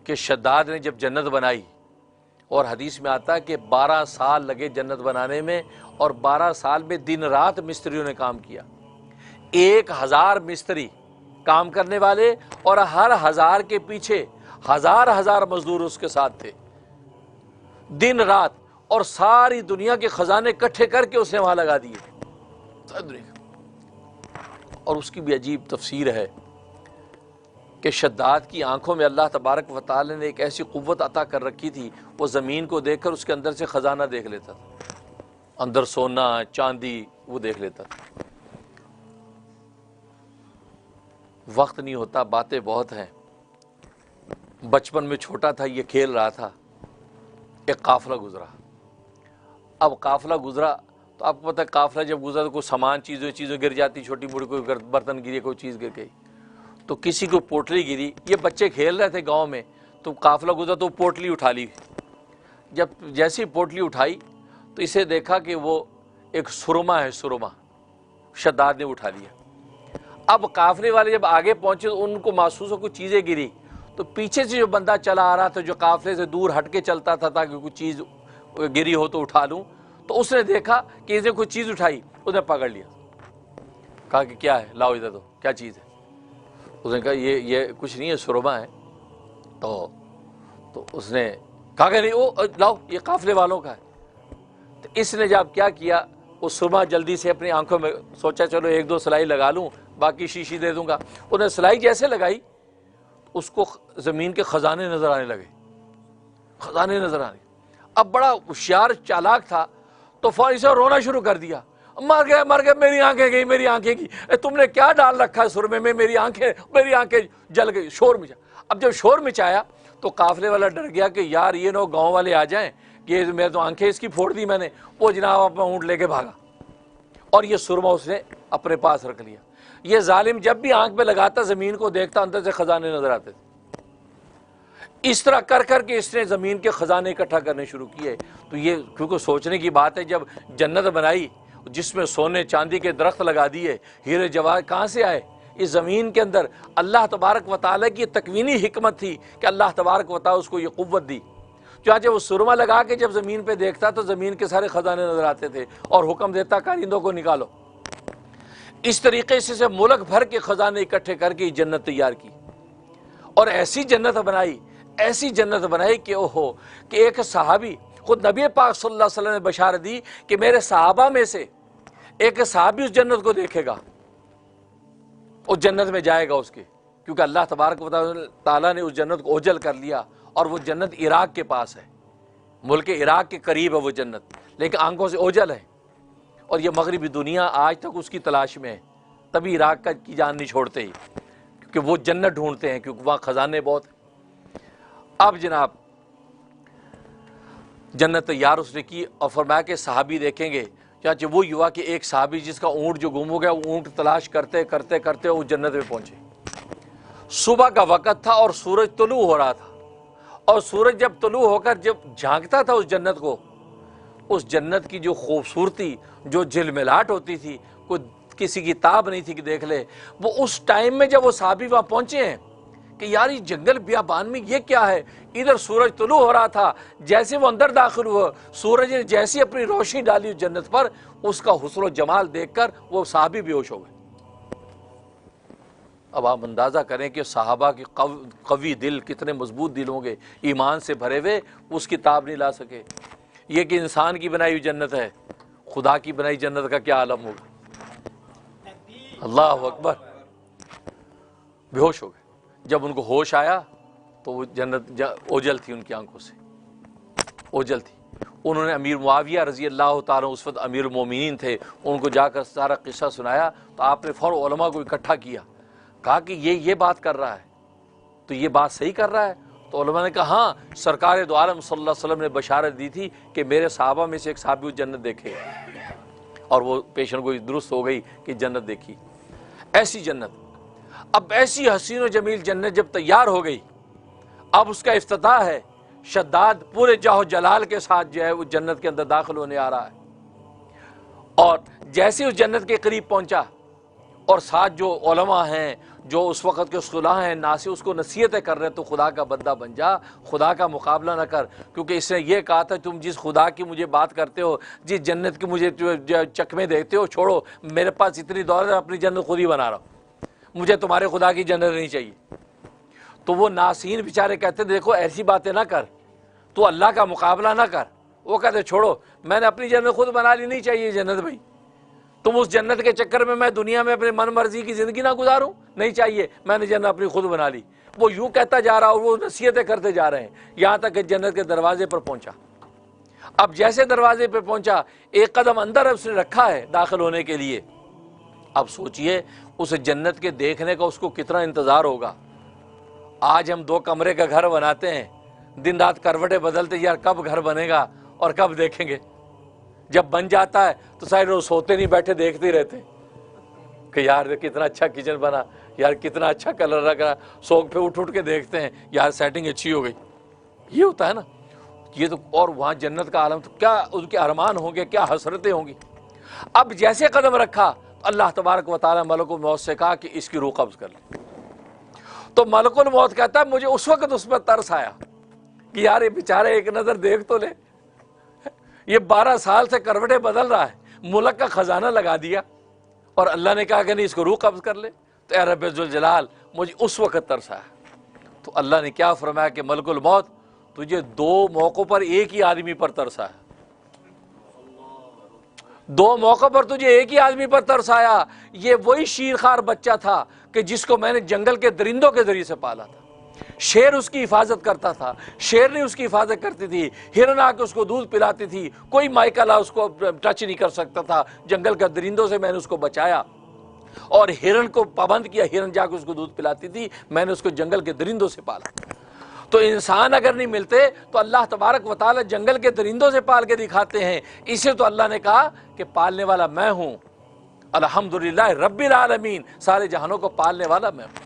کہ شداد نے جب جنت بنائی، اور حدیث میں آتا ہے کہ 12 سال لگے جنت بنانے میں، اور 12 سال میں دن رات مستریوں نے کام کیا، 1000 مستری کام کرنے والے، اور ہر 1000 کے پیچھے ہزار مزدور اس کے ساتھ تھے، دن رات، اور ساری دنیا کے خزانے اکٹھے کر کے اس نے وہاں لگا دیے۔ اور اس کی بھی عجیب تفسیر ہے کہ شداد کی آنکھوں میں اللہ تبارک و تعالی نے ایک ایسی قوت عطا کر رکھی تھی، وہ زمین کو دیکھ کر اس کے اندر سے خزانہ دیکھ لیتا تھا، اندر سونا چاندی وہ دیکھ لیتا تھا۔ وقت نہیں ہوتا، باتیں بہت ہیں۔ بچپن میں چھوٹا تھا، یہ کھیل رہا تھا، ایک قافلہ گزرا۔ اب قافلہ گزرا تو آپ کو پتہ ہے قافلہ جب گزرا تو کوئی سامان چیزیں گر جاتی، چھوٹی موٹی کوئی برتن گری، کوئی چیز گر گئی، تو کسی کو پوٹلی گری۔ یہ بچے کھیل رہے تھے گاؤں میں، تو قافلہ گزرا تو پوٹلی اٹھا لی۔ جب جیسی پوٹلی اٹھائی تو اسے دیکھا کہ وہ ایک سرما ہے، سرما شداد نے اٹھا لیا۔ اب قافلے والے جب آگے پہنچے تو ان کو محسوس ہو کچھ چیزیں گری، تو پیچھے سے جو بندہ چلا آ رہا تھا، جو قافلے سے دور ہٹ کے چلتا تھا تاکہ کچھ چیز گری ہو تو اٹھا لوں، تو اس نے دیکھا کہ اس نے کوئی چیز اٹھائی، اس نے پکڑ لیا، کہا کہ کیا ہے، لاؤ ادھر، دو کیا چیز ہے۔ اس نے کہا یہ کچھ نہیں ہے، سرما ہے۔ تو اس نے کہا کہ نہیں، وہ لاؤ، یہ قافلے والوں کا ہے۔ تو اس نے جب کیا کیا، وہ سرما جلدی سے اپنی آنکھوں میں سوچا چلو 1-2 سلائی لگا لوں، باقی شیشی دے دوں گا۔ انہوں نے سلائی جیسے لگائی، اس کو زمین کے خزانے نظر آنے لگے، خزانے نظر آنے۔ اب بڑا ہوشیار چالاک تھا، تو فوراً سے رونا شروع کر دیا، مر گیا، میری آنکھیں گئی، میری آنکھیں گئی، تم نے کیا ڈال رکھا ہے سرمے میں، میری آنکھیں جل گئی، شور مچا۔ اب جب شور مچایا تو قافلے والا ڈر گیا کہ یار یہ نہ گاؤں والے آ جائیں کہ میں تو آنکھیں اس کی پھوڑ دی میں نے۔ وہ جناب اپنا اونٹ لے کے بھاگا، اور یہ سرما اس نے اپنے پاس رکھ لیا۔ یہ ظالم جب بھی آنکھ پہ لگاتا زمین کو دیکھتا، اندر سے خزانے نظر آتے تھے۔ اس طرح کر کے اس نے زمین کے خزانے اکٹھا کرنے شروع کیے۔ تو یہ کیونکہ سوچنے کی بات ہے، جب جنت بنائی جس میں سونے چاندی کے درخت لگا دیے، ہیرے جواہر کہاں سے آئے؟ اس زمین کے اندر اللہ تبارک و تعالیٰ کی تکوینی حکمت تھی کہ اللہ تبارک و تعالیٰ اس کو یہ قوت دی۔ چنانچہ وہ سرما لگا کے جب زمین پہ دیکھتا تو زمین کے سارے خزانے نظر آتے تھے، اور حکم دیتا کارندوں کو نکالو۔ اس طریقے سے ملک بھر کے خزانے اکٹھے کر کے جنت تیار کی، اور ایسی جنت بنائی کہ اوہو، کہ ایک صحابی، خود نبی پاک صلی اللہ علیہ وسلم نے بشارت دی کہ میرے صحابہ میں سے ایک صحابی اس جنت کو دیکھے گا، اس جنت میں جائے گا اس کے، کیونکہ اللہ تبارک و تعالیٰ نے اس جنت کو اوجل کر لیا، اور وہ جنت عراق کے پاس ہے، ملک عراق کے قریب ہے وہ جنت، لیکن آنکھوں سے اوجل ہے، اور یہ مغربی دنیا آج تک اس کی تلاش میں ہے، تبھی عراق کی جان نہیں چھوڑتے ہی، کیونکہ وہ جنت ڈھونڈتے ہیں، کیونکہ وہاں خزانے بہت ہیں۔ اب جناب جنت تیار اس نے کی، اور فرمایا کہ صحابی دیکھیں گے۔ چنانچہ وہ ہوا کہ ایک صحابی جس کا اونٹ جو گم ہو گیا، وہ اونٹ تلاش کرتے کرتے وہ جنت میں پہنچے۔ صبح کا وقت تھا اور سورج طلوع ہو رہا تھا، اور سورج جب طلوع ہو کر جب جھانکتا تھا اس جنت کو، اس جنت کی جو خوبصورتی، جو جھلملاہٹ ہوتی تھی، کوئی کسی کی تاب نہیں تھی کہ دیکھ لے۔ وہ اس ٹائم میں جب وہ صحابی وہاں پہنچے ہیں کہ یار یہ جنگل بیابان میں یہ کیا ہے، ادھر سورج طلوع ہو رہا تھا، جیسے وہ اندر داخل ہوا، سورج نے جیسی اپنی روشنی ڈالی اس جنت پر، اس کا حسن و جمال دیکھ کر وہ صحابی بے ہوش ہو گئے۔ اب آپ اندازہ کریں کہ صحابہ کی قوی دل، کتنے مضبوط دل ہوں گے، ایمان سے بھرے ہوئے، اس کی تاب نہیں لا سکے۔ یہ کہ انسان کی بنائی ہوئی جنت ہے، خدا کی بنائی جنت کا کیا عالم ہوگا۔ اللہ اکبر، بے ہوش ہو گئے۔ جب ان کو ہوش آیا تو وہ جنت اوجل تھی، ان کی آنکھوں سے اوجل تھی۔ انہوں نے امیر معاویہ رضی اللہ تعالیٰ اس وقت امیر المومنین تھے، ان کو جا کر سارا قصہ سنایا، تو آپ نے فوراً علماء کو اکٹھا کیا، کہا کہ یہ بات کر رہا ہے، تو یہ بات صحیح کر رہا ہے؟ تو علماء نے کہا ہاں، سرکار دو عالم صلی اللہ علیہ وسلم نے بشارت دی تھی کہ میرے صحابہ میں سے ایک صحابی جنت دیکھے، اور وہ پیشن گوئی درست ہو گئی کہ جنت دیکھی۔ ایسی جنت، اب ایسی حسین و جمیل جنت جب تیار ہو گئی، اب اس کا افتتاح ہے۔ شداد پورے جاہ و جلال کے ساتھ جو ہے وہ جنت کے اندر داخل ہونے آ رہا ہے، اور جیسے اس جنت کے قریب پہنچا، اور ساتھ جو علماء ہیں، جو اس وقت کے صلاح ہیں، ناصح، اس کو نصیحتیں کر رہے ہیں، تو خدا کا بندہ بن جا، خدا کا مقابلہ نہ کر، کیونکہ اس نے یہ کہا تھا تم جس خدا کی مجھے بات کرتے ہو، جس جنت کی مجھے چکمے دیتے ہو، چھوڑو، میرے پاس اتنی دولت ہے، اپنی جنت خود ہی بنا رہا ہوں، مجھے تمہارے خدا کی جنت نہیں چاہیے۔ تو وہ ناصحین بیچارے کہتے ہیں دیکھو ایسی باتیں نہ کر، تو اللہ کا مقابلہ نہ کر۔ وہ کہتے چھوڑو، میں نے اپنی جنت خود بنا لی، نہیں چاہیے جنت بھائی، تم اس جنت کے چکر میں دنیا میں اپنے من مرضی کی زندگی نہ گزاروں، نہیں چاہیے، میں نے جنت اپنی خود بنا لی۔ وہ یوں کہتا جا رہا اور وہ نصیحتیں کرتے جا رہے ہیں، یہاں تک کہ جنت کے دروازے پر پہنچا۔ اب جیسے دروازے پہ پہنچا، ایک قدم اندر اس نے رکھا ہے داخل ہونے کے لیے، اب سوچئے اس جنت کے دیکھنے کا اس کو کتنا انتظار ہوگا۔ آج ہم 2 کمرے کا گھر بناتے ہیں، دن رات کروٹیں بدلتے، یار کب گھر بنے گا اور کب دیکھیں گے۔ جب بن جاتا ہے تو سارے روز سوتے نہیں، بیٹھے دیکھتے رہتے کہ یار کتنا اچھا کچن بنا، یار کتنا اچھا کلر لگ رہا، سوگ پہ اٹھ کے دیکھتے ہیں، یار سیٹنگ اچھی ہو گئی۔ یہ ہوتا ہے نا، یہ تو، اور وہاں جنت کا عالم، تو کیا ان کے ارمان ہوں گے، کیا حسرتیں ہوں گی۔ اب جیسے قدم رکھا تو اللہ تبارک و تعالیٰ ملک الموت سے کہا کہ اس کی روح قبض کر لے۔ تو ملک الموت کہتا ہے مجھے اس وقت اس پر ترس آیا کہ یار یہ بیچارے ایک نظر دیکھ تو لے، یہ 12 سال سے کروٹیں بدل رہا ہے، ملک کا خزانہ لگا دیا، اور اللہ نے کہا کہ نہیں، اس کو روح قبض کر لے۔ تو اے رب ذوالجلال، مجھے اس وقت ترس آیا۔ تو اللہ نے کیا فرمایا کہ ملک الموت، تجھے 2 موقعوں پر ایک ہی آدمی پر ترس آیا، 2 موقع پر تجھے ایک ہی آدمی پر ترس آیا۔ یہ وہی شیرخوار بچہ تھا کہ جس کو میں نے جنگل کے درندوں کے ذریعے سے پالا تھا، شیر اس کی حفاظت کرتا تھا، شیرنی اس کی حفاظت کرتی تھی، ہرن آ کے اس کو دودھ پلاتی تھی، کوئی مائکلا اس کو ٹچ نہیں کر سکتا تھا، جنگل کے درندوں سے میں نے اس کو بچایا، اور ہرن کو پابند کیا، ہرن جا کے اس کو دودھ پلاتی تھی، میں نے اس کو جنگل کے درندوں سے پالا۔ تو انسان اگر نہیں ملتے تو اللہ تبارک و تعالی جنگل کے درندوں سے پال کے دکھاتے ہیں۔ اسے تو اللہ نے کہا کہ پالنے والا میں ہوں، الحمدللہ رب العالمین، سارے جہانوں کو پالنے والا میں ہوں۔